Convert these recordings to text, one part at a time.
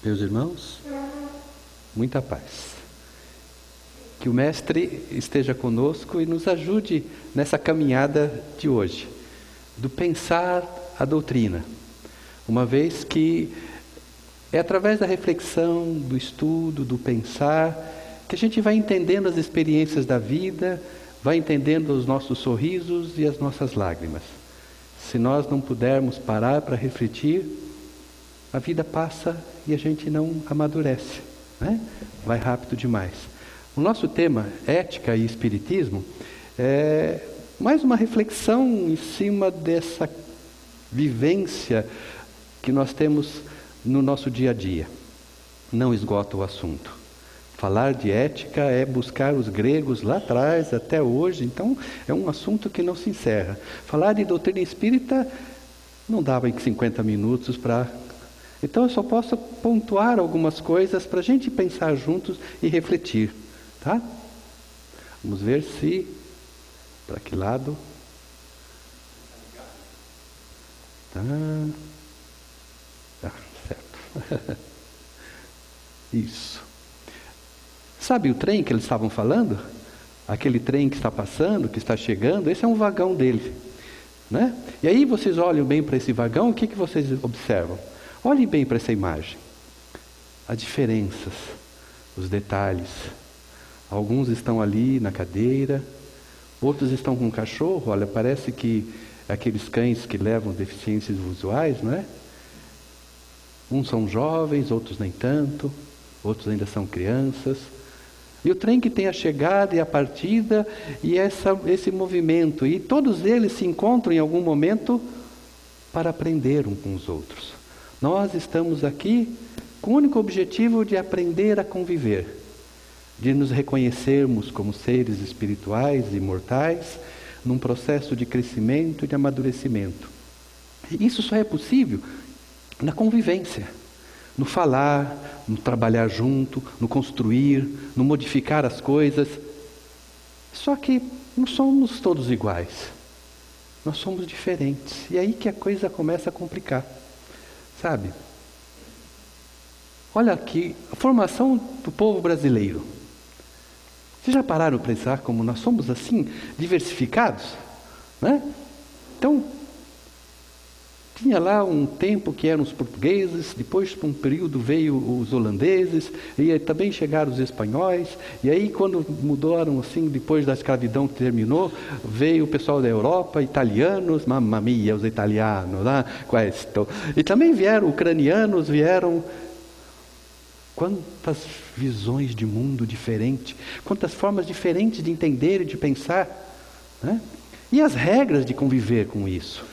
Meus irmãos, muita paz. Que o Mestre esteja conosco e nos ajude nessa caminhada de hoje, do pensar a doutrina, uma vez que é através da reflexão, do estudo, do pensar, que a gente vai entendendo as experiências da vida, vai entendendo os nossos sorrisos e as nossas lágrimas. Se nós não pudermos parar para refletir, a vida passa e a gente não amadurece, né? Vai rápido demais. O nosso tema, ética e espiritismo, é mais uma reflexão em cima dessa vivência que nós temos no nosso dia a dia. Não esgota o assunto. Falar de ética é buscar os gregos lá atrás, até hoje, então é um assunto que não se encerra. Falar de doutrina espírita não dava em 50 minutos para... Então eu só posso pontuar algumas coisas para a gente pensar juntos e refletir, tá? Vamos ver se... Para que lado? Tá certo. Isso. Sabe o trem que eles estavam falando? Aquele trem que está passando, que está chegando, esse é um vagão dele, né? E aí vocês olham bem para esse vagão, o que vocês observam? Olhem bem para essa imagem. As diferenças, os detalhes. Alguns estão ali na cadeira, outros estão com um cachorro. Olha, parece que aqueles cães que levam deficiências visuais, não é? Uns são jovens, outros nem tanto, outros ainda são crianças. E o trem que tem a chegada e a partida e esse movimento. E todos eles se encontram em algum momento para aprender uns com os outros. Nós estamos aqui com o único objetivo de aprender a conviver, de nos reconhecermos como seres espirituais e imortais, num processo de crescimento e de amadurecimento. E isso só é possível na convivência, no falar, no trabalhar junto, no construir, no modificar as coisas. Só que não somos todos iguais, nós somos diferentes, e aí que a coisa começa a complicar. Sabe? Olha aqui, a formação do povo brasileiro. Vocês já pararam para pensar como nós somos assim, diversificados? Né? Então, tinha lá um tempo que eram os portugueses, depois por um período veio os holandeses, e aí também chegaram os espanhóis, e aí quando mudaram assim, depois da escravidão que terminou, veio o pessoal da Europa, italianos, mamma mia, os italianos, lá, questo. E também vieram ucranianos, vieram... Quantas visões de mundo diferentes, quantas formas diferentes de entender e de pensar, né? E as regras de conviver com isso.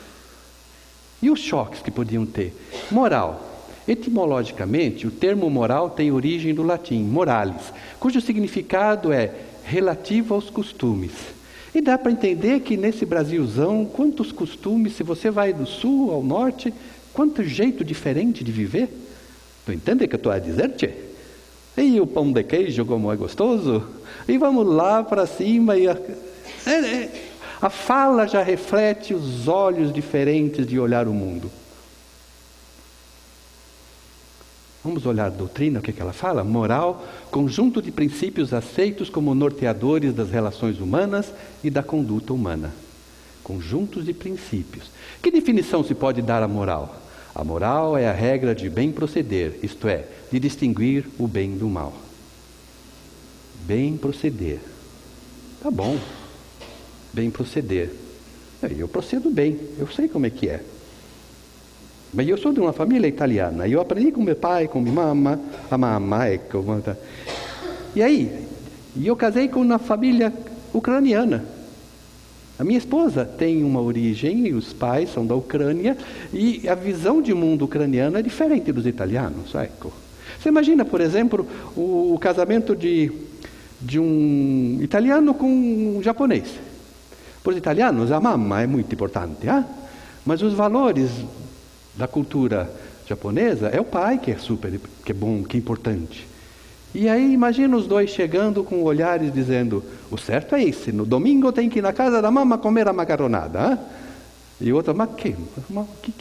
E os choques que podiam ter? Moral. Etimologicamente, o termo moral tem origem do latim, moralis, cujo significado é relativo aos costumes. E dá para entender que nesse Brasilzão, quantos costumes, se você vai do sul ao norte, quanto jeito diferente de viver. Tu entende o que eu estou a dizer, tchê? E o pão de queijo, como é gostoso? E vamos lá para cima e... A fala já reflete os olhos diferentes de olhar o mundo. Vamos olhar a doutrina, o que ela fala? Moral, conjunto de princípios aceitos como norteadores das relações humanas e da conduta humana. Conjuntos de princípios. Que definição se pode dar à moral? A moral é a regra de bem proceder, isto é, de distinguir o bem do mal. Bem proceder. Tá bom. Bem proceder. Eu procedo bem, eu sei como é que é. Mas eu sou de uma família italiana, eu aprendi com meu pai, com minha mamma, a mamma, ecco. E aí, eu casei com uma família ucraniana. A minha esposa tem uma origem, e os pais são da Ucrânia, e a visão de mundo ucraniano é diferente dos italianos, ecco. Você imagina, por exemplo, o casamento de um italiano com um japonês. Para os italianos, a mamma é muito importante, mas os valores da cultura japonesa é o pai que é que é bom, que é importante. E aí imagina os dois chegando com olhares dizendo, o certo é esse, no domingo tem que ir na casa da mamma comer a macaronada. E o outro, mas que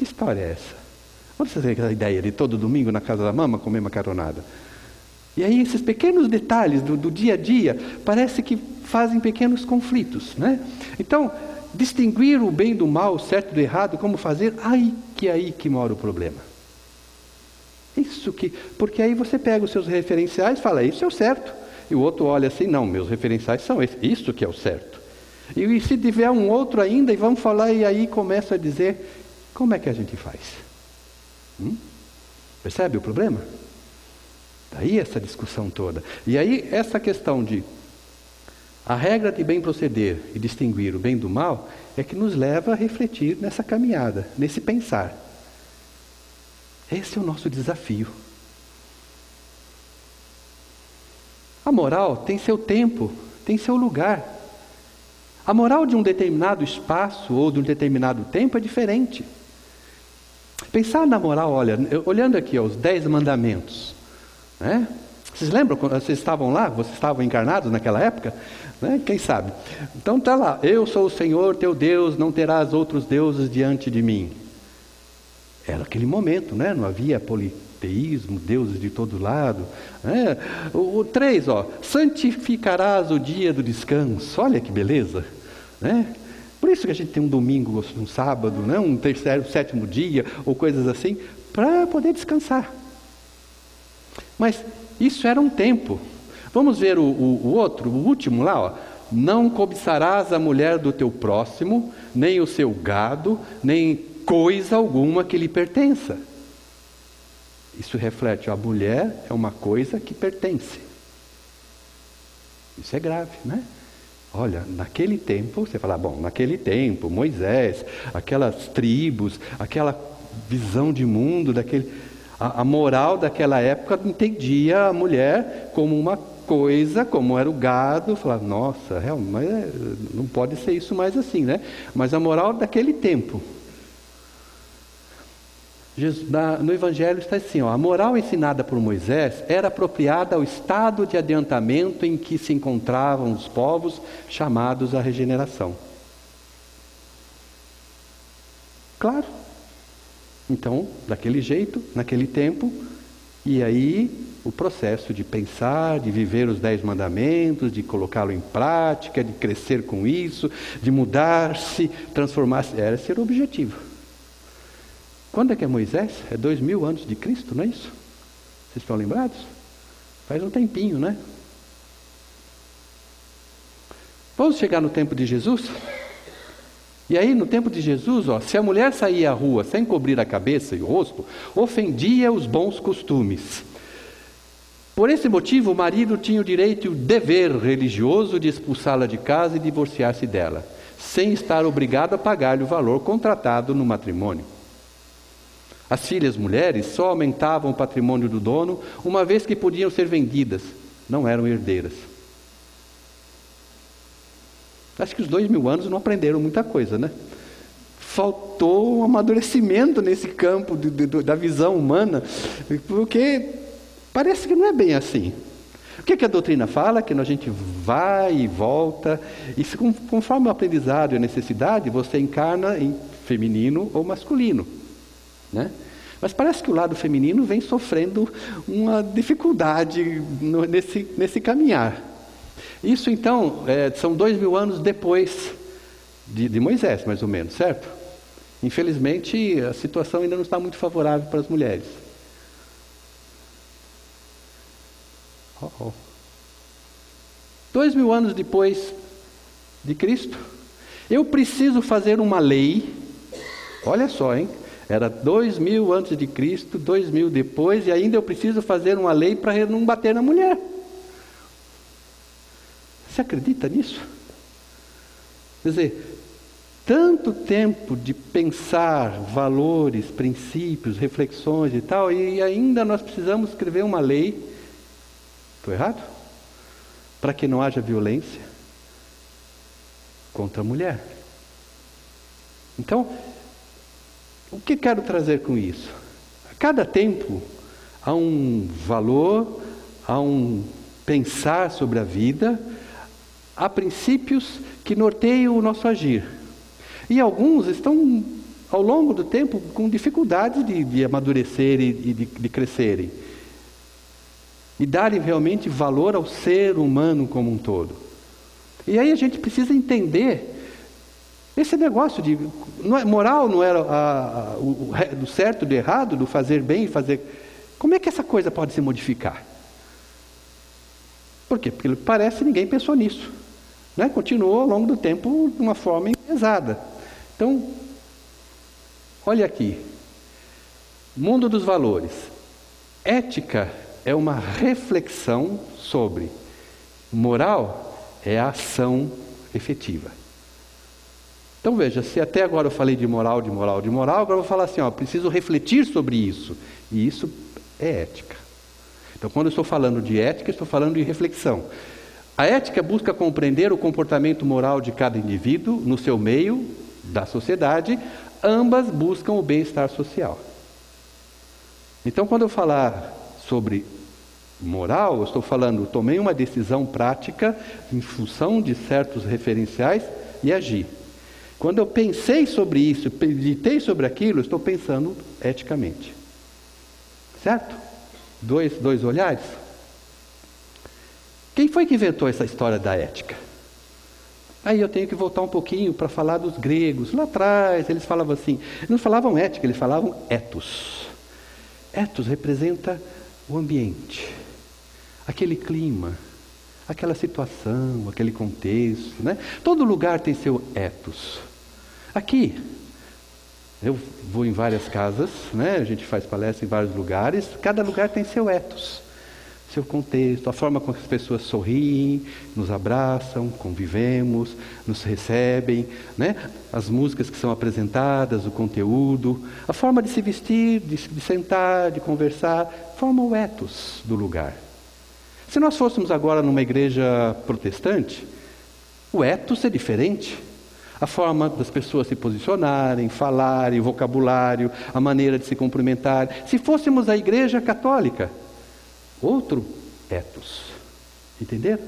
história é essa? Onde você tem aquela ideia de todo domingo na casa da mama comer macaronada? E aí esses pequenos detalhes do dia a dia parece que fazem pequenos conflitos, né? Então, distinguir o bem do mal, o certo do errado, como fazer, aí que mora o problema. Porque aí você pega os seus referenciais e fala, isso é o certo. E o outro olha assim, não, meus referenciais são esses, isso que é o certo. E se tiver um outro ainda, e vamos falar, e aí começa a dizer, como é que a gente faz? Percebe o problema? Daí essa discussão toda. E aí essa questão de a regra de bem proceder e distinguir o bem do mal é que nos leva a refletir nessa caminhada, nesse pensar. Esse é o nosso desafio. A moral tem seu tempo, tem seu lugar. A moral de um determinado espaço ou de um determinado tempo é diferente. Pensar na moral, olha, olhando aqui os 10 mandamentos, né? Vocês lembram quando vocês estavam lá? Vocês estavam encarnados naquela época? Né? Quem sabe? Então está lá, eu sou o Senhor teu Deus, não terás outros deuses diante de mim. Era aquele momento, né? Não havia politeísmo, deuses de todo lado. Né? O 3, santificarás o dia do descanso. Olha que beleza, né? Por isso que a gente tem um domingo, um sábado, né? Um terceiro, 7º dia, ou coisas assim, para poder descansar. Mas isso era um tempo. Vamos ver o outro, o último lá, não cobiçarás a mulher do teu próximo, nem o seu gado, nem coisa alguma que lhe pertença. Isso reflete, a mulher é uma coisa que pertence. Isso é grave, né? Olha, naquele tempo, você fala, bom, naquele tempo, Moisés, aquelas tribos, aquela visão de mundo, a moral daquela época entendia a mulher como uma coisa, como era o gado, falava, nossa, realmente não pode ser isso mais assim, né? Mas a moral daquele tempo. No Evangelho está assim, a moral ensinada por Moisés era apropriada ao estado de adiantamento em que se encontravam os povos chamados à regeneração. Claro. Então, daquele jeito, naquele tempo, e aí o processo de pensar, de viver os 10 mandamentos, de colocá-lo em prática, de crescer com isso, de mudar-se, transformar-se, esse era o objetivo. Quando é que é Moisés? É 2000 antes de Cristo, não é isso? Vocês estão lembrados? Faz um tempinho, né? Vamos chegar no tempo de Jesus? E aí, no tempo de Jesus, se a mulher saía à rua sem cobrir a cabeça e o rosto, ofendia os bons costumes. Por esse motivo, o marido tinha o direito e o dever religioso de expulsá-la de casa e divorciar-se dela, sem estar obrigado a pagar-lhe o valor contratado no matrimônio. As filhas mulheres só aumentavam o patrimônio do dono, uma vez que podiam ser vendidas, não eram herdeiras. Acho que os 2000 anos não aprenderam muita coisa, né? Faltou um amadurecimento nesse campo da visão humana, porque parece que não é bem assim. O que a doutrina fala? Que a gente vai e volta, e conforme o aprendizado e a necessidade, você encarna em feminino ou masculino, né? Mas parece que o lado feminino vem sofrendo uma dificuldade nesse caminhar. Isso então, são 2000 anos depois de Moisés, mais ou menos, certo? Infelizmente, a situação ainda não está muito favorável para as mulheres. 2000 anos depois de Cristo, eu preciso fazer uma lei, olha só, hein? Era 2000 antes de Cristo, 2000 depois, e ainda eu preciso fazer uma lei para não bater na mulher. Você acredita nisso? Quer dizer, tanto tempo de pensar valores, princípios, reflexões e tal, e ainda nós precisamos escrever uma lei, estou errado? Para que não haja violência contra a mulher. Então, o que quero trazer com isso? A cada tempo há um valor, há um pensar sobre a vida, há princípios que norteiam o nosso agir. E alguns estão ao longo do tempo, com dificuldades de amadurecer e de crescerem. E darem realmente valor ao ser humano como um todo. E aí a gente precisa entender esse negócio de moral não era do certo, do errado, do fazer bem e fazer... Como é que essa coisa pode se modificar? Por quê? Porque parece ninguém pensou nisso. Né? Continuou ao longo do tempo de uma forma pesada. Então, olha aqui. Mundo dos valores. Ética é uma reflexão sobre. Moral é a ação efetiva. Então veja, se até agora eu falei de moral, agora eu vou falar assim, preciso refletir sobre isso. E isso é ética. Então quando eu estou falando de ética, estou falando de reflexão. A ética busca compreender o comportamento moral de cada indivíduo no seu meio, da sociedade. Ambas buscam o bem-estar social. Então quando eu falar sobre moral, eu estou falando, tomei uma decisão prática em função de certos referenciais e agi. Quando eu pensei sobre isso, meditei sobre aquilo, eu estou pensando eticamente. Certo? Dois olhares. Quem foi que inventou essa história da ética? Aí eu tenho que voltar um pouquinho para falar dos gregos. Lá atrás eles falavam assim, não falavam ética, eles falavam ethos. Ethos representa o ambiente, aquele clima, aquela situação, aquele contexto, né? Todo lugar tem seu ethos. Aqui, eu vou em várias casas, né? A gente faz palestra em vários lugares, cada lugar tem seu ethos, seu contexto, a forma como as pessoas sorriem, nos abraçam, convivemos, nos recebem, né? As músicas que são apresentadas, o conteúdo, a forma de se vestir, de sentar, de conversar, forma o ethos do lugar. Se nós fôssemos agora numa igreja protestante, o ethos é diferente. A forma das pessoas se posicionarem, falarem, o vocabulário, a maneira de se cumprimentar. Se fôssemos a igreja católica, outro ethos. Entenderam?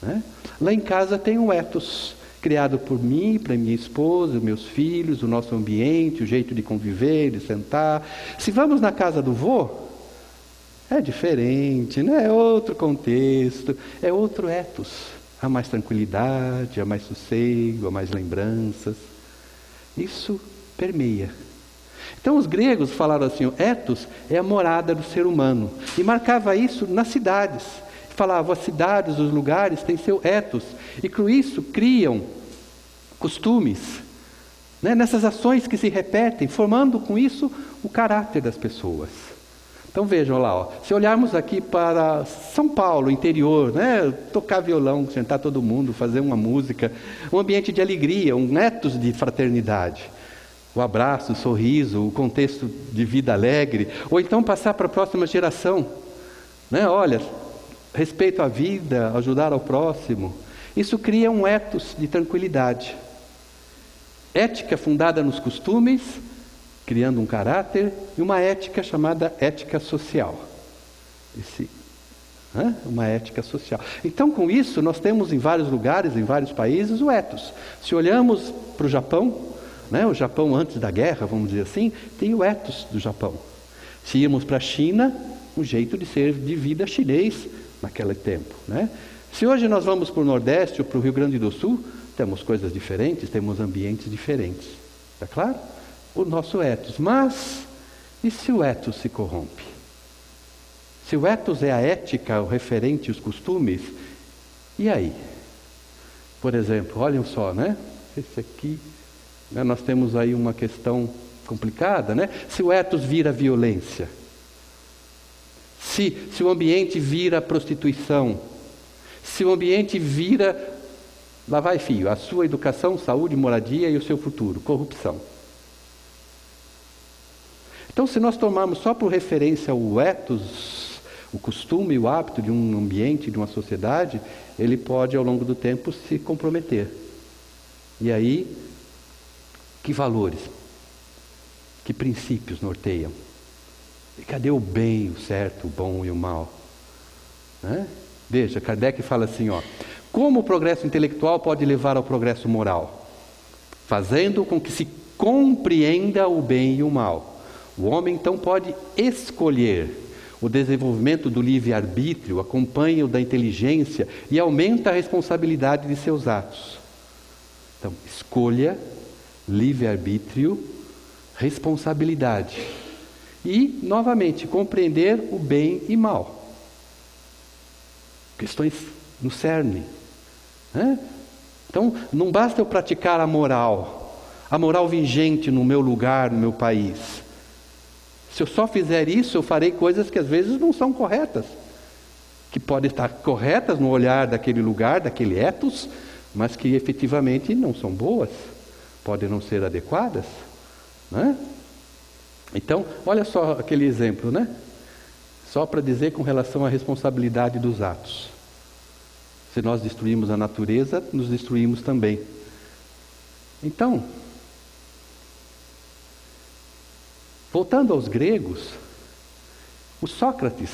Né? Lá em casa tem um ethos criado por mim, para minha esposa, meus filhos, o nosso ambiente, o jeito de conviver, de sentar. Se vamos na casa do vô, é diferente, né? É outro contexto, é outro ethos. Há mais tranquilidade, há mais sossego, há mais lembranças. Isso permeia. Então os gregos falaram assim, o ethos é a morada do ser humano. E marcava isso nas cidades. Falavam, as cidades, os lugares têm seu ethos. E com isso criam costumes, né? Nessas ações que se repetem, formando com isso o caráter das pessoas. Então vejam lá, se olharmos aqui para São Paulo, interior, né? Tocar violão, sentar todo mundo, fazer uma música, um ambiente de alegria, um ethos de fraternidade. O abraço, o sorriso, o contexto de vida alegre, ou então passar para a próxima geração. Né? Olha, respeito à vida, ajudar ao próximo. Isso cria um ethos de tranquilidade. Ética fundada nos costumes, criando um caráter, e uma ética chamada ética social. Uma ética social. Então, com isso, nós temos em vários lugares, em vários países, o ethos. Se olhamos para o Japão, né, o Japão antes da guerra, vamos dizer assim, tem o ethos do Japão. Se irmos para a China, o jeito de ser de vida chinês naquele tempo. Né? Se hoje nós vamos para o Nordeste ou para o Rio Grande do Sul, temos coisas diferentes, temos ambientes diferentes. Está claro? O nosso ethos. Mas, e se o ethos se corrompe? Se o ethos é a ética, o referente, os costumes, e aí? Por exemplo, olhem só, né? Esse aqui, né? Nós temos aí uma questão complicada, né? Se o ethos vira violência, se o ambiente vira prostituição, se o ambiente vira, lá vai fio, a sua educação, saúde, moradia e o seu futuro, corrupção. Então, se nós tomarmos só por referência o ethos, o costume, o hábito de um ambiente, de uma sociedade, ele pode, ao longo do tempo, se comprometer. E aí, que valores, que princípios norteiam? E cadê o bem, o certo, o bom e o mal? Né? Veja, Kardec fala assim, como o progresso intelectual pode levar ao progresso moral? Fazendo com que se compreenda o bem e o mal. O homem então pode escolher. O desenvolvimento do livre-arbítrio acompanha o da inteligência e aumenta a responsabilidade de seus atos. Então, escolha, livre-arbítrio, responsabilidade. E, novamente, compreender o bem e mal. Questões no cerne. Né? Então, não basta eu praticar a moral vigente no meu lugar, no meu país. Se eu só fizer isso, eu farei coisas que às vezes não são corretas. Que podem estar corretas no olhar daquele lugar, daquele ethos, mas que efetivamente não são boas, podem não ser adequadas. Né? Então, olha só aquele exemplo, né? Só para dizer com relação à responsabilidade dos atos. Se nós destruímos a natureza, nos destruímos também. Então, voltando aos gregos, o Sócrates,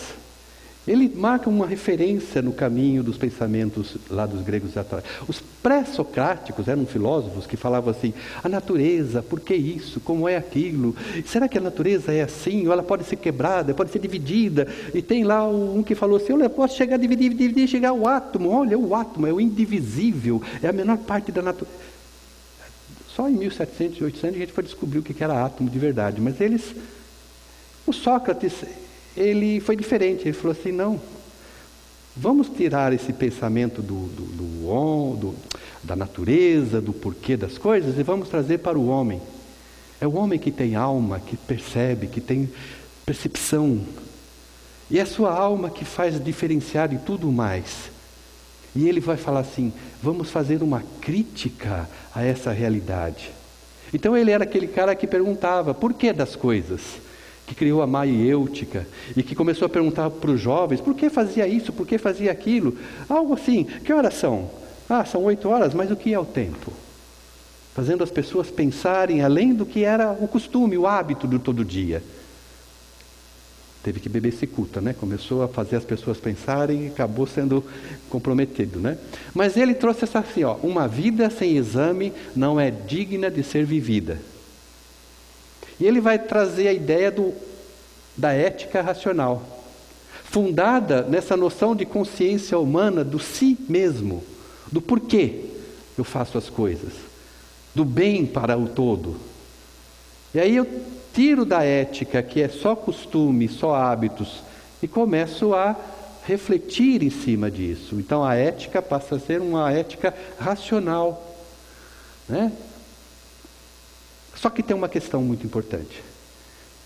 ele marca uma referência no caminho dos pensamentos lá dos gregos atuais. Os pré-socráticos eram filósofos que falavam assim, a natureza, por que isso, como é aquilo? Será que a natureza é assim? Ou ela pode ser quebrada, pode ser dividida? E tem lá um que falou assim, olha, pode chegar a dividir, chegar ao átomo. Olha, o átomo é o indivisível, é a menor parte da natureza. Só em 1700, 1800 a gente foi descobrir o que era átomo de verdade. Mas o Sócrates, ele foi diferente. Ele falou assim, não, vamos tirar esse pensamento da natureza, do porquê das coisas, e vamos trazer para o homem. É o homem que tem alma, que percebe, que tem percepção. E é a sua alma que faz diferenciar de tudo mais. E ele vai falar assim, vamos fazer uma crítica a essa realidade. Então ele era aquele cara que perguntava, por que das coisas? Que criou a maiêutica e que começou a perguntar para os jovens, por que fazia isso, por que fazia aquilo? Algo assim, que horas são? São 8 horas, mas o que é o tempo? Fazendo as pessoas pensarem além do que era o costume, o hábito do todo dia. Teve que beber cicuta, né? Começou a fazer as pessoas pensarem e acabou sendo comprometido, né? Mas ele trouxe essa assim, uma vida sem exame não é digna de ser vivida. E ele vai trazer a ideia da ética racional, fundada nessa noção de consciência humana do si mesmo, do porquê eu faço as coisas, do bem para o todo. E aí eu tiro da ética, que é só costume, só hábitos, e começo a refletir em cima disso. Então a ética passa a ser uma ética racional, né? Só que tem uma questão muito importante.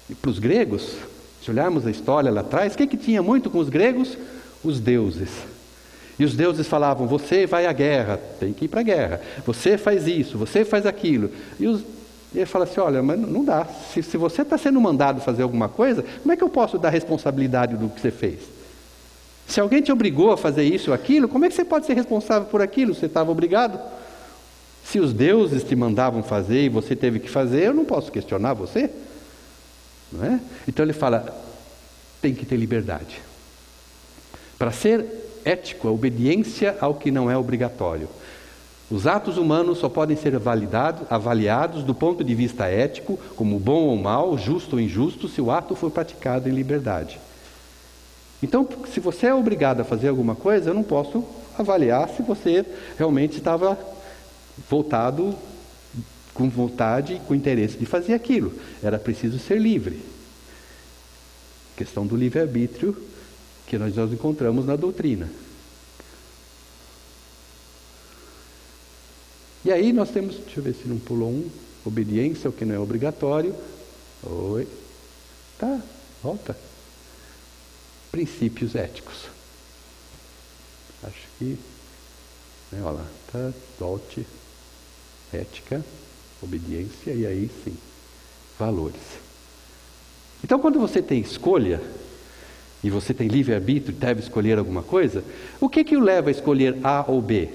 E para os gregos, se olharmos a história lá atrás, o que tinha muito com os gregos? Os deuses. E os deuses falavam, você vai à guerra, tem que ir para a guerra. Você faz isso, você faz aquilo. E ele fala assim, olha, mas não dá. Se você está sendo mandado fazer alguma coisa, como é que eu posso dar responsabilidade do que você fez? Se alguém te obrigou a fazer isso ou aquilo, como é que você pode ser responsável por aquilo? Você estava obrigado? Se os deuses te mandavam fazer e você teve que fazer, eu não posso questionar você. Não é? Então ele fala, tem que ter liberdade. Para ser ético, a obediência ao que não é obrigatório. Os atos humanos só podem ser avaliados do ponto de vista ético, como bom ou mal, justo ou injusto, se o ato for praticado em liberdade. Então, se você é obrigado a fazer alguma coisa, eu não posso avaliar se você realmente estava voltado com vontade e com interesse de fazer aquilo. Era preciso ser livre. Questão do livre-arbítrio que nós encontramos na doutrina. E aí nós temos, deixa eu ver se não pulou obediência, o que não é obrigatório. Oi. Tá, volta. Princípios éticos. Acho que, olha lá, tá, volte. Ética, obediência e aí sim, valores. Então quando você tem escolha, e você tem livre-arbítrio, deve escolher alguma coisa, o que o leva a escolher A ou B?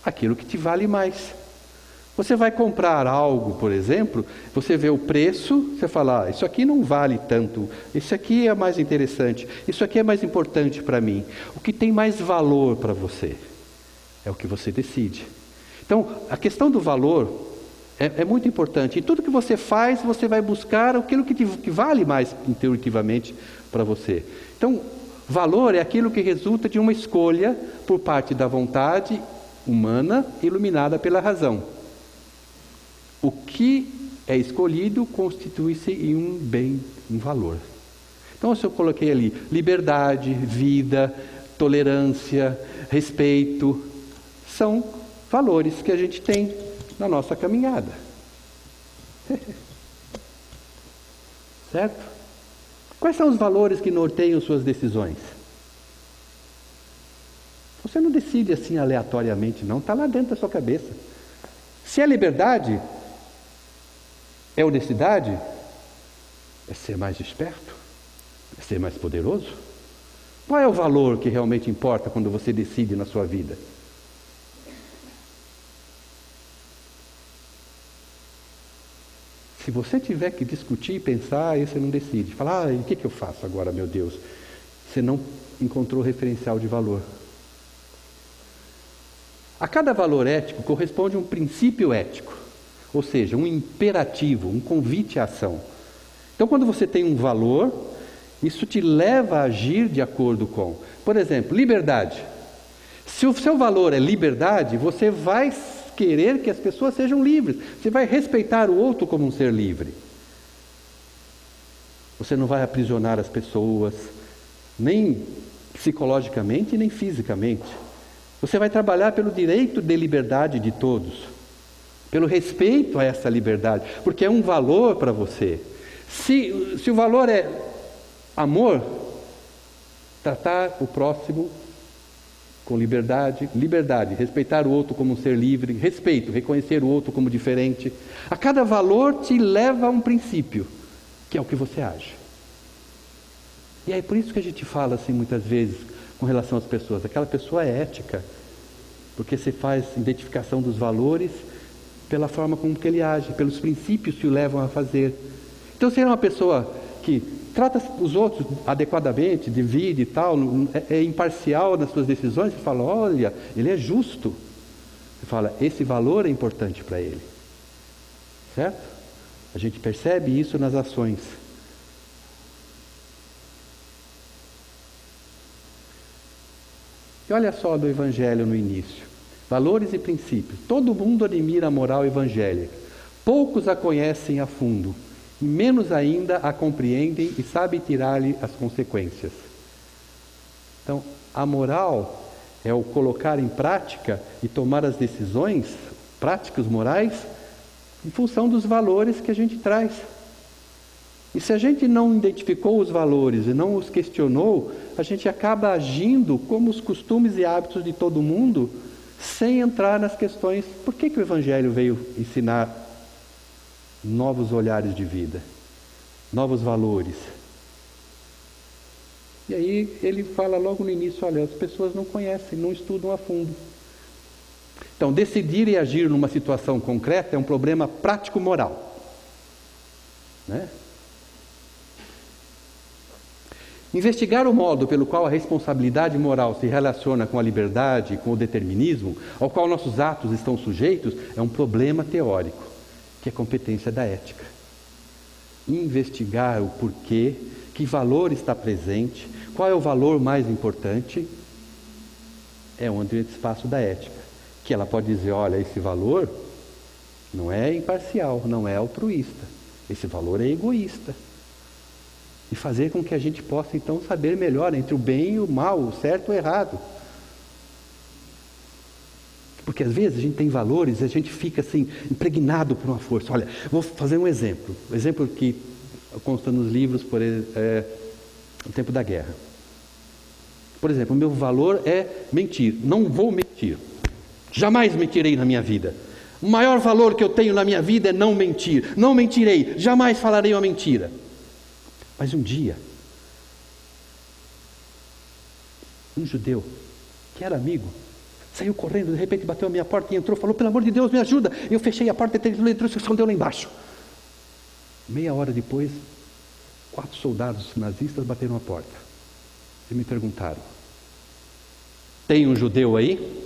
Aquilo que te vale mais. Você vai comprar algo, por exemplo, você vê o preço, você fala, isso aqui não vale tanto, isso aqui é mais interessante, isso aqui é mais importante para mim. O que tem mais valor para você é o que você decide. Então, a questão do valor É muito importante. E tudo que você faz, você vai buscar aquilo que vale mais intuitivamente para você. Então, valor é aquilo que resulta de uma escolha por parte da vontade humana iluminada pela razão. O que é escolhido constitui-se em um bem, um valor. Então, se eu coloquei ali liberdade, vida, tolerância, respeito, são valores que a gente tem na nossa caminhada. Certo? Quais são os valores que norteiam suas decisões? Você não decide assim aleatoriamente, não. Está lá dentro da sua cabeça. Se é liberdade, é honestidade, é ser mais esperto, é ser mais poderoso. Qual é o valor que realmente importa quando você decide na sua vida? Se você tiver que discutir e pensar, aí você não decide. Fala, o que eu faço agora, meu Deus? Você não encontrou referencial de valor. A cada valor ético corresponde um princípio ético, ou seja, um imperativo, um convite à ação. Então, quando você tem um valor, isso te leva a agir de acordo com. Por exemplo, liberdade. Se o seu valor é liberdade, você vai querer que as pessoas sejam livres. Você vai respeitar o outro como um ser livre. Você não vai aprisionar as pessoas, nem psicologicamente, nem fisicamente. Você vai trabalhar pelo direito de liberdade de todos, pelo respeito a essa liberdade, porque é um valor para você. Se o valor é amor, tratar o próximo com liberdade, respeitar o outro como um ser livre, respeito, reconhecer o outro como diferente. A cada valor te leva a um princípio, que é o que você age. E é por isso que a gente fala assim muitas vezes com relação às pessoas, aquela pessoa é ética, porque você faz identificação dos valores pela forma como que ele age, pelos princípios que o levam a fazer. Então, se é uma pessoa que trata os outros adequadamente, divide e tal, é imparcial nas suas decisões, você fala, olha, ele é justo. Você fala, esse valor é importante para ele. Certo? A gente percebe isso nas ações. E olha só do Evangelho no início. Valores e princípios. Todo mundo admira a moral evangélica. Poucos a conhecem a fundo. E menos ainda a compreendem e sabem tirar-lhe as consequências. Então, a moral é o colocar em prática e tomar as decisões, práticas morais, em função dos valores que a gente traz. E se a gente não identificou os valores e não os questionou, a gente acaba agindo como os costumes e hábitos de todo mundo, sem entrar nas questões, por que o Evangelho veio ensinar novos olhares de vida, novos valores. E aí ele fala logo no início, olha, as pessoas não conhecem, não estudam a fundo. Então, decidir e agir numa situação concreta é um problema prático-moral. Né? Investigar o modo pelo qual a responsabilidade moral se relaciona com a liberdade, com o determinismo, ao qual nossos atos estão sujeitos, é um problema teórico, que é competência da ética. Investigar o porquê, que valor está presente, qual é o valor mais importante, é onde entra o espaço da ética. Que ela pode dizer, olha, esse valor não é imparcial, não é altruísta, esse valor é egoísta. E fazer com que a gente possa então saber melhor entre o bem e o mal, o certo e o errado. Porque às vezes a gente tem valores e a gente fica assim, impregnado por uma força. Olha, vou fazer um exemplo. Um exemplo que consta nos livros, no tempo da guerra. Por exemplo, o meu valor é mentir. Não vou mentir. Jamais mentirei na minha vida. O maior valor que eu tenho na minha vida é não mentir. Não mentirei. Jamais falarei uma mentira. Mas um dia, um judeu que era amigo, saiu correndo, de repente bateu a minha porta e entrou, falou, pelo amor de Deus, me ajuda. Eu fechei a porta, ele entrou e se escondeu lá embaixo. Meia hora depois, 4 soldados nazistas bateram a porta e me perguntaram, tem um judeu aí?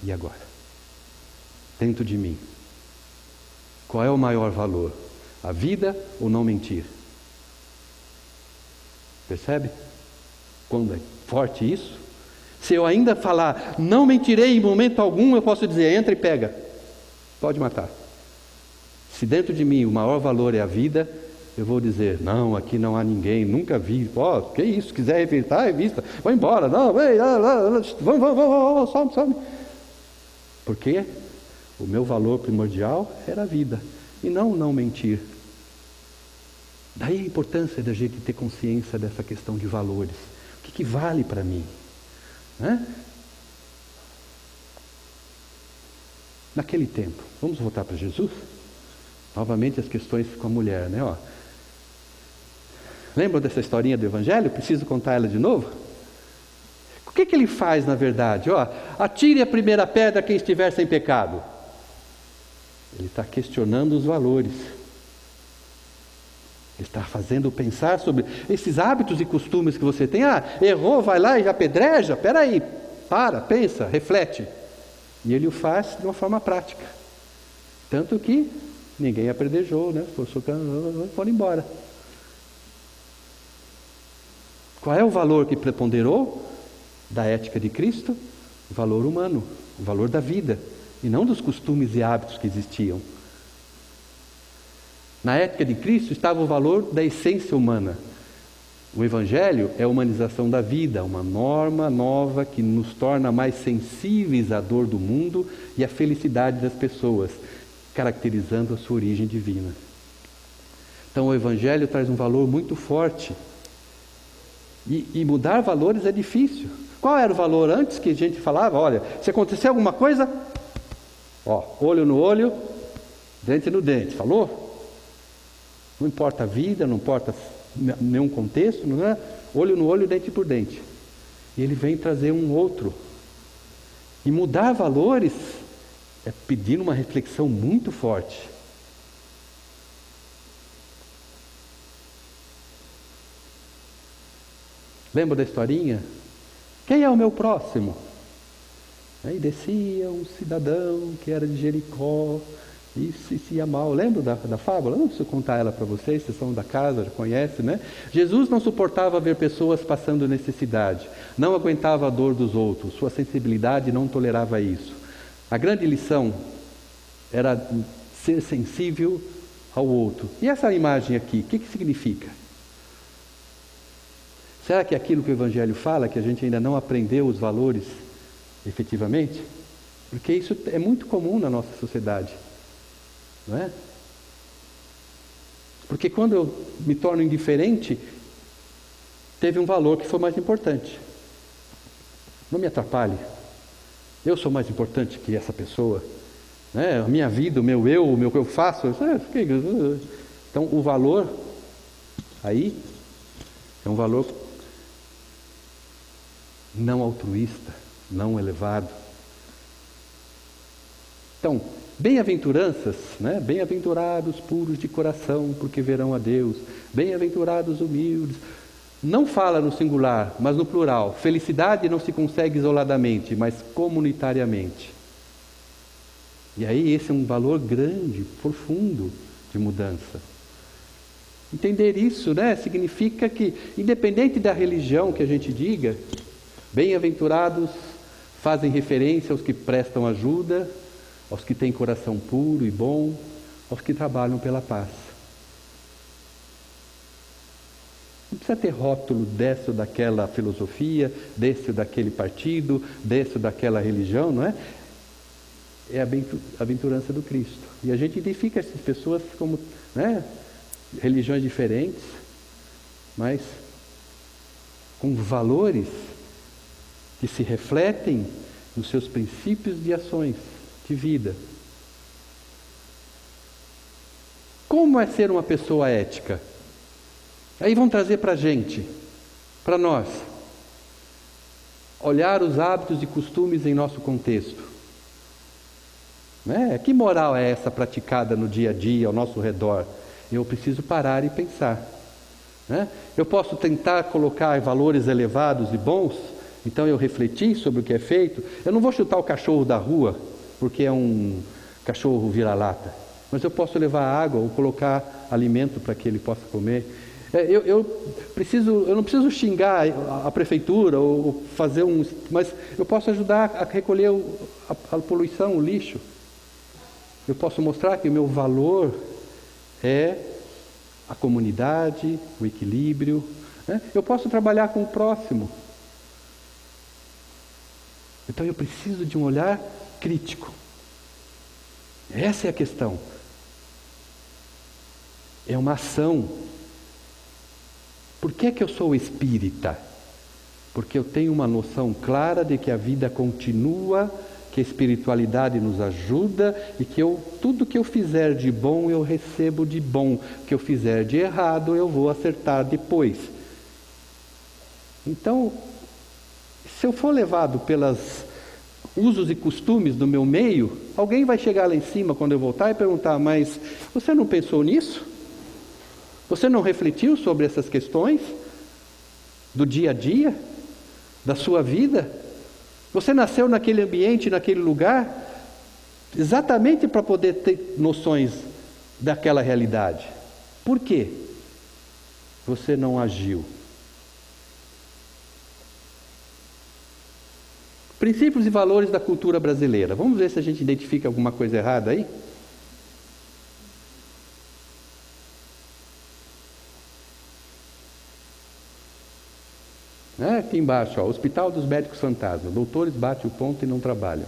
E agora? Dentro de mim, qual é o maior valor? A vida ou não mentir? Percebe? Quando é forte isso? Se eu ainda falar, não mentirei em momento algum, eu posso dizer, entra e pega. Pode matar. Se dentro de mim o maior valor é a vida, eu vou dizer, não, aqui não há ninguém, nunca vi. Ó, que isso, quiser evitar, revista. Vai embora, não, vamos, some. Porque o meu valor primordial era a vida, e não mentir. Daí a importância da gente ter consciência dessa questão de valores. O que vale para mim? Né? Naquele tempo, vamos voltar para Jesus? Novamente as questões com a mulher, né? Ó. Lembram dessa historinha do Evangelho? Preciso contar ela de novo? O que ele faz na verdade? Ó, atire a primeira pedra quem estiver sem pecado. Ele está questionando os valores. Ele está fazendo pensar sobre esses hábitos e costumes que você tem. Ah, errou, vai lá e já apedreja? Espera aí, pensa, reflete. E ele o faz de uma forma prática. Tanto que ninguém apedrejou, né? Foram embora. Qual é o valor que preponderou da ética de Cristo? O valor humano, o valor da vida, e não dos costumes e hábitos que existiam. Na ética de Cristo estava o valor da essência humana. O Evangelho é a humanização da vida, uma norma nova que nos torna mais sensíveis à dor do mundo e à felicidade das pessoas, caracterizando a sua origem divina. Então o Evangelho traz um valor muito forte. E mudar valores é difícil. Qual era o valor antes que a gente falava? Olha, se acontecer alguma coisa, ó, olho no olho, dente no dente. Falou? Não importa a vida, não importa nenhum contexto, não é? Olho no olho, dente por dente. E ele vem trazer um outro. E mudar valores é pedir uma reflexão muito forte. Lembra da historinha? Quem é o meu próximo? Aí descia um cidadão que era de Jericó e se ia mal. Lembra da fábula? Não preciso contar ela para vocês, vocês são da casa, já conhecem, né? Jesus não suportava ver pessoas passando necessidade, não aguentava a dor dos outros, sua sensibilidade não tolerava isso. A grande lição era ser sensível ao outro. E essa imagem aqui, o que significa? Será que é aquilo que o Evangelho fala, que a gente ainda não aprendeu os valores efetivamente? Porque isso é muito comum na nossa sociedade, não é? Porque quando eu me torno indiferente, teve um valor que foi mais importante. Não me atrapalhe. Eu sou mais importante que essa pessoa, né? A minha vida, o meu eu, o que eu faço. Então o valor aí é um valor não altruísta, não elevado. Então, bem-aventuranças, né? Bem-aventurados puros de coração, porque verão a Deus. Bem-aventurados humildes. Não fala no singular, mas no plural. Felicidade não se consegue isoladamente, mas comunitariamente. E aí esse é um valor grande, profundo de mudança. Entender isso, né? Significa que, independente da religião que a gente diga, bem-aventurados fazem referência aos que prestam ajuda, aos que têm coração puro e bom, aos que trabalham pela paz. Não precisa ter rótulo desse ou daquela filosofia, desse ou daquele partido, desse ou daquela religião, não é? É a aventurança do Cristo. E a gente identifica essas pessoas como, né, religiões diferentes, mas com valores que se refletem nos seus princípios de ações de vida. Como é ser uma pessoa ética? Aí vão trazer para a gente, para nós, olhar os hábitos e costumes em nosso contexto. Né? Que moral é essa praticada no dia a dia, ao nosso redor? Eu preciso parar e pensar. Né? Eu posso tentar colocar valores elevados e bons Então eu refleti sobre o que é feito. Eu não vou chutar o cachorro da rua, porque é um cachorro vira-lata. Mas eu posso levar água ou colocar alimento para que ele possa comer. Eu não preciso xingar a prefeitura ou fazer mas eu posso ajudar a recolher a poluição, o lixo. Eu posso mostrar que o meu valor é a comunidade, o equilíbrio. Né? Eu posso trabalhar com o próximo. Então eu preciso de um olhar crítico. Essa é a questão. É uma ação. Por que eu sou espírita? Porque eu tenho uma noção clara de que a vida continua, que a espiritualidade nos ajuda e que tudo que eu fizer de bom eu recebo de bom. O que eu fizer de errado eu vou acertar depois. Então, se eu for levado pelos usos e costumes do meu meio, alguém vai chegar lá em cima quando eu voltar e perguntar: mas você não pensou nisso? Você não refletiu sobre essas questões do dia a dia, da sua vida? Você nasceu naquele ambiente, naquele lugar, exatamente para poder ter noções daquela realidade. Por quê? Você não agiu. Princípios e valores da cultura brasileira. Vamos ver se a gente identifica alguma coisa errada aí? Aqui embaixo, Hospital dos Médicos Fantasma. Doutores batem o ponto e não trabalham.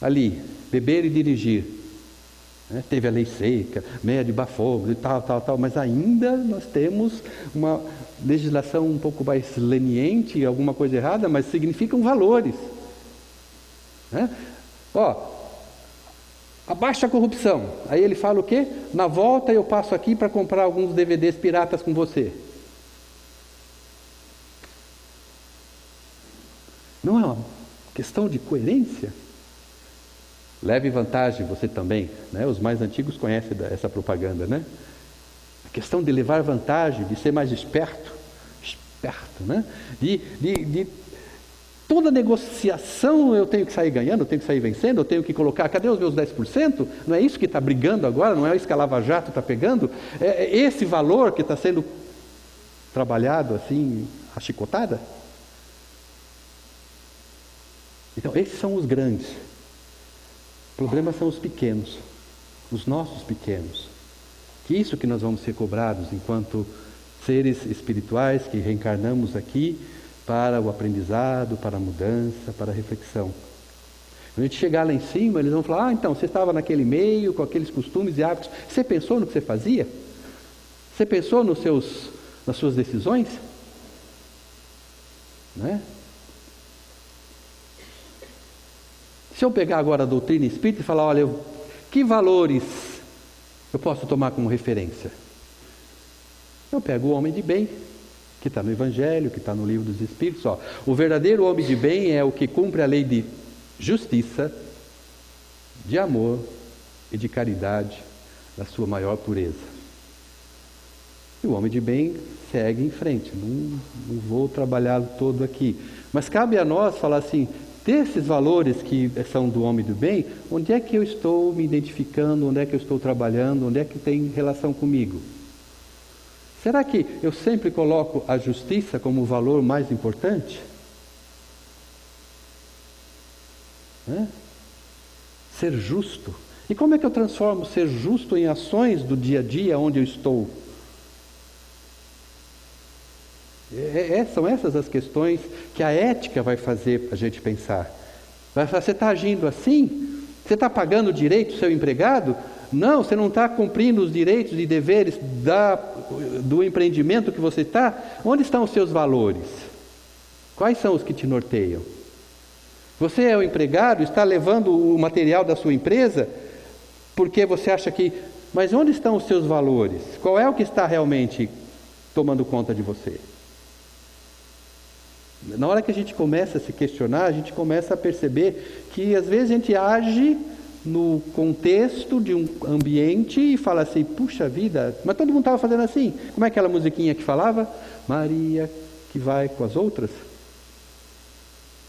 Ali, beber e dirigir. Teve a lei seca, meia de bafogos e tal, mas ainda nós temos uma legislação um pouco mais leniente, alguma coisa errada, mas significam valores. Abaixa a corrupção. Aí ele fala o quê? Na volta eu passo aqui para comprar alguns DVDs piratas com você. Não é uma questão de coerência? Leve vantagem, você também, né? Os mais antigos conhecem essa propaganda, né? A questão de levar vantagem, de ser mais esperto, né? De toda negociação eu tenho que sair ganhando, eu tenho que sair vencendo, eu tenho que colocar, cadê os meus 10%? Não é isso que está brigando agora, não é isso que a Lava Jato está pegando? É esse valor que está sendo trabalhado assim, a chicotada? Então, esses são os grandes. O problema são os pequenos, os nossos pequenos. Que isso que nós vamos ser cobrados enquanto seres espirituais que reencarnamos aqui para o aprendizado, para a mudança, para a reflexão. Quando a gente chegar lá em cima, eles vão falar: então, você estava naquele meio, com aqueles costumes e hábitos, você pensou no que você fazia? Você pensou nas suas decisões? Né? Se eu pegar agora a doutrina espírita e falar: olha, que valores eu posso tomar como referência? Eu pego o homem de bem, que está no Evangelho, que está no Livro dos Espíritos. O verdadeiro homem de bem é o que cumpre a lei de justiça, de amor e de caridade, da sua maior pureza. E o homem de bem segue em frente. Não vou trabalhá-lo todo aqui. Mas cabe a nós falar assim: desses valores que são do homem do bem, onde é que eu estou me identificando, onde é que eu estou trabalhando, onde é que tem relação comigo? Será que eu sempre coloco a justiça como o valor mais importante? Ser justo. E como é que eu transformo ser justo em ações do dia a dia onde eu estou? São essas as questões que a ética vai fazer a gente pensar. Você está agindo assim? Você está pagando direito do seu empregado? Não, você não está cumprindo os direitos e deveres do empreendimento que você está? Onde estão os seus valores? Quais são os que te norteiam? Você é o empregado, está levando o material da sua empresa porque você acha que... Mas onde estão os seus valores? Qual é o que está realmente tomando conta de você? Na hora que a gente começa a se questionar, a gente começa a perceber que às vezes a gente age no contexto de um ambiente e fala assim: puxa vida, mas todo mundo estava fazendo assim. Como é aquela musiquinha que falava? Maria que vai com as outras.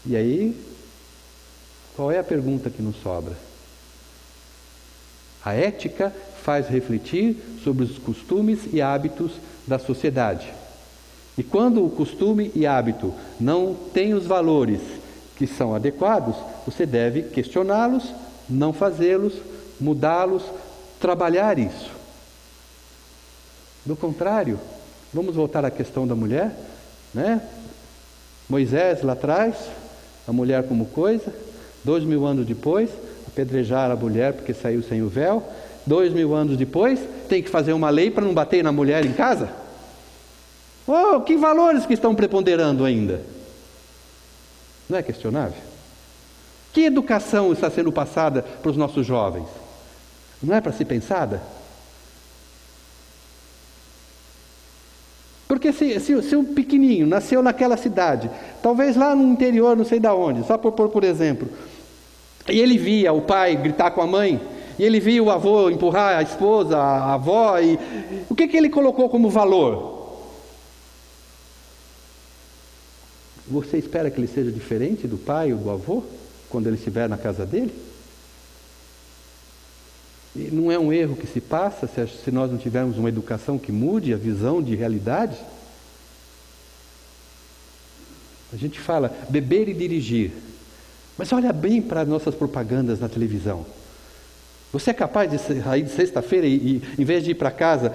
E aí, qual é a pergunta que nos sobra? A ética faz refletir sobre os costumes e hábitos da sociedade. E quando o costume e hábito não têm os valores que são adequados, você deve questioná-los, não fazê-los, mudá-los, trabalhar isso. Do contrário, vamos voltar à questão da mulher, né? Moisés lá atrás, a mulher como coisa, 2000 anos depois, apedrejaram a mulher porque saiu sem o véu, 2000 anos depois, tem que fazer uma lei para não bater na mulher em casa? Oh, que valores que estão preponderando ainda? Não é questionável? Que educação está sendo passada para os nossos jovens? Não é para ser pensada? Porque se um pequenininho nasceu naquela cidade, talvez lá no interior, não sei de onde, só por exemplo, e ele via o pai gritar com a mãe, e ele via o avô empurrar a esposa, a avó, e o que ele colocou como valor? Você espera que ele seja diferente do pai ou do avô, quando ele estiver na casa dele? E não é um erro que se passa se nós não tivermos uma educação que mude a visão de realidade? A gente fala beber e dirigir, mas olha bem para as nossas propagandas na televisão. Você é capaz de sair de sexta-feira e em vez de ir para casa,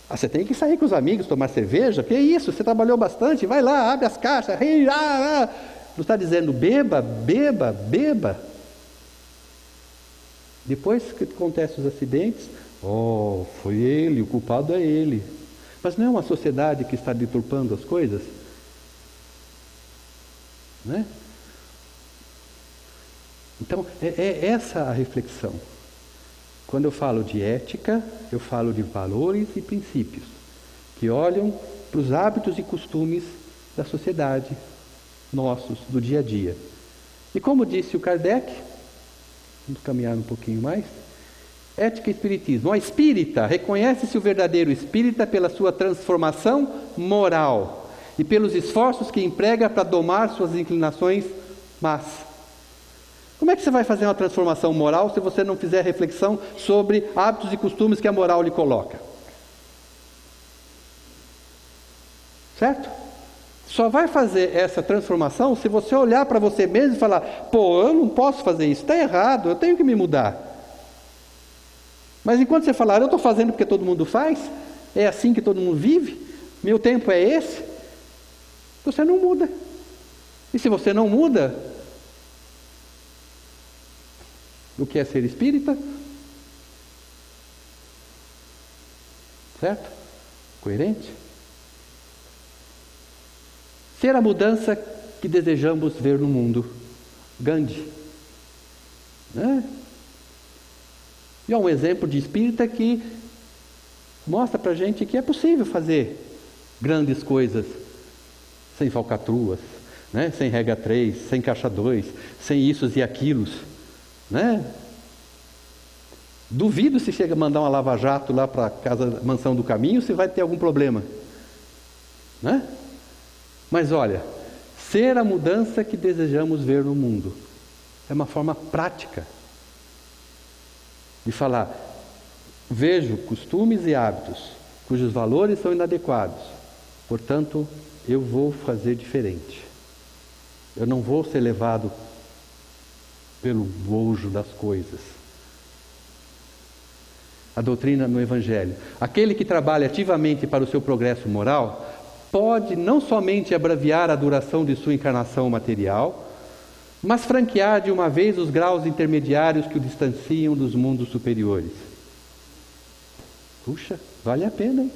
você tem que sair com os amigos, tomar cerveja? Que isso, você trabalhou bastante, vai lá, abre as caixas, não está dizendo beba, beba, beba? Depois que acontecem os acidentes, foi ele, o culpado é ele. Mas não é uma sociedade que está deturpando as coisas? Né? Então, é essa a reflexão. Quando eu falo de ética, eu falo de valores e princípios, que olham para os hábitos e costumes da sociedade, nossos, do dia a dia. E como disse o Kardec, vamos caminhar um pouquinho mais, ética e espiritismo. O espírita, reconhece-se o verdadeiro espírita pela sua transformação moral e pelos esforços que emprega para domar suas inclinações más. Como é que você vai fazer uma transformação moral se você não fizer reflexão sobre hábitos e costumes que a moral lhe coloca? Certo? Só vai fazer essa transformação se você olhar para você mesmo e falar: pô, eu não posso fazer isso, está errado, eu tenho que me mudar. Mas enquanto você falar, eu estou fazendo porque todo mundo faz, é assim que todo mundo vive, meu tempo é esse, você não muda. E se você não muda, o que é ser espírita? Certo? Coerente? Ser a mudança que desejamos ver no mundo. Gandhi. Né? E é um exemplo de espírita que mostra para a gente que é possível fazer grandes coisas sem falcatruas, né? Sem regra 3, sem caixa 2, sem isso e aquilos. Né? Duvido se chega a mandar uma lava-jato lá para a mansão do caminho, se vai ter algum problema. Né? Mas olha, ser a mudança que desejamos ver no mundo é uma forma prática de falar: vejo costumes e hábitos cujos valores são inadequados, portanto eu vou fazer diferente. Eu não vou ser levado pelo bojo das coisas. A doutrina no Evangelho: aquele que trabalha ativamente para o seu progresso moral pode não somente abreviar a duração de sua encarnação material, mas franquear de uma vez os graus intermediários que o distanciam dos mundos superiores. Puxa, vale a pena, hein?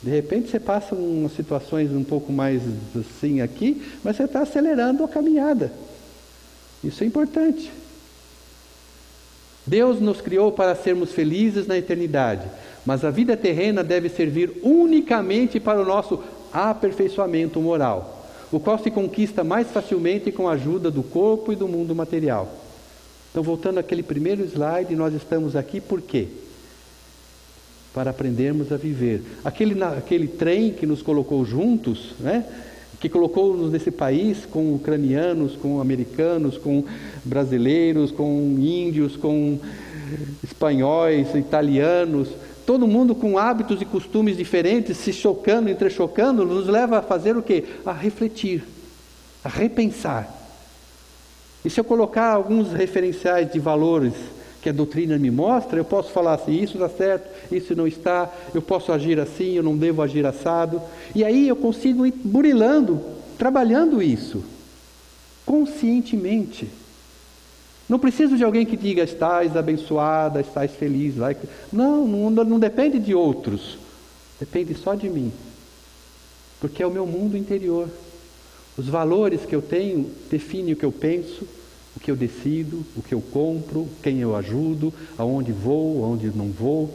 De repente você passa umas situações um pouco mais assim aqui, mas você está acelerando a caminhada. Isso é importante. Deus nos criou para sermos felizes na eternidade, mas a vida terrena deve servir unicamente para o nosso aperfeiçoamento moral, o qual se conquista mais facilmente com a ajuda do corpo e do mundo material. Então, voltando àquele primeiro slide, nós estamos aqui por quê? Para aprendermos a viver. Aquele trem que nos colocou juntos, né? que colocou-nos nesse país com ucranianos, com americanos, com brasileiros, com índios, com espanhóis, italianos, todo mundo com hábitos e costumes diferentes, se chocando, entrechocando, nos leva a fazer o quê? A refletir, a repensar. E se eu colocar alguns referenciais de valores que a doutrina me mostra, eu posso falar assim, isso dá certo, isso não está, eu posso agir assim, eu não devo agir assado. E aí eu consigo ir burilando, trabalhando isso, conscientemente. Não preciso de alguém que diga, estás abençoada, estás feliz. Não depende de outros, depende só de mim. Porque é o meu mundo interior. Os valores que eu tenho definem o que eu penso, o que eu decido, o que eu compro, quem eu ajudo, aonde vou, aonde não vou.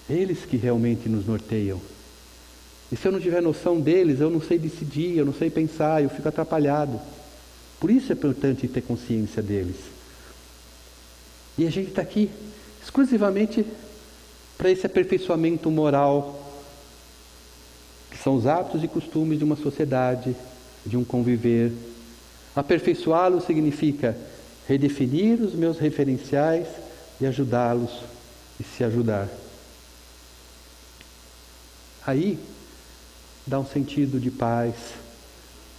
Eles que realmente nos norteiam. E se eu não tiver noção deles, eu não sei decidir, eu não sei pensar, eu fico atrapalhado. Por isso é importante ter consciência deles. E a gente está aqui exclusivamente para esse aperfeiçoamento moral, que são os hábitos e costumes de uma sociedade, de um conviver. Aperfeiçoá-lo significa redefinir os meus referenciais e ajudá-los e se ajudar. Aí dá um sentido de paz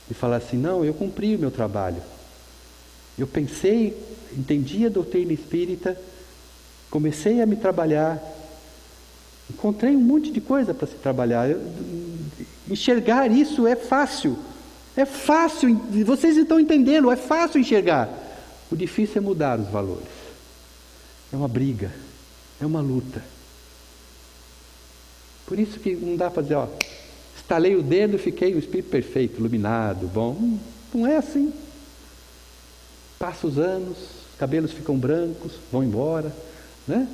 e falar assim, não, eu cumpri o meu trabalho. Eu pensei, entendi a doutrina espírita, comecei a me trabalhar, encontrei um monte de coisa para se trabalhar. Enxergar isso é fácil. É fácil, vocês estão entendendo, é fácil enxergar. O difícil é mudar os valores. É uma briga, é uma luta. Por isso que não dá para dizer, estalei o dedo e fiquei um espírito perfeito, iluminado, bom. Não é assim. Passam os anos, os cabelos ficam brancos, vão embora, né?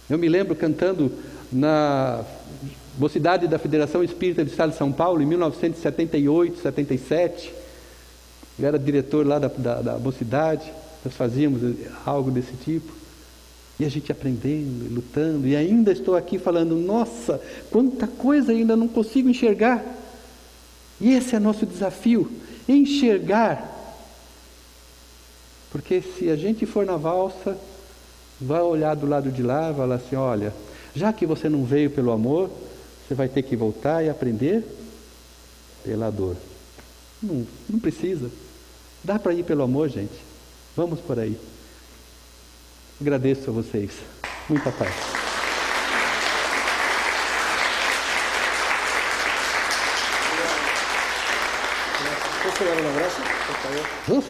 Eu me lembro cantando na Mocidade da Federação Espírita do Estado de São Paulo, em 1978, 77. Eu era diretor lá da Mocidade, nós fazíamos algo desse tipo. E a gente aprendendo, lutando, e ainda estou aqui falando, nossa, quanta coisa ainda não consigo enxergar. E esse é nosso desafio, enxergar. Porque se a gente for na valsa, vai olhar do lado de lá e falar assim, olha, já que você não veio pelo amor, você vai ter que voltar e aprender pela dor. Não precisa. Dá para ir pelo amor, gente. Vamos por aí. Agradeço a vocês. Muita paz. Posso dar um abraço, por favor?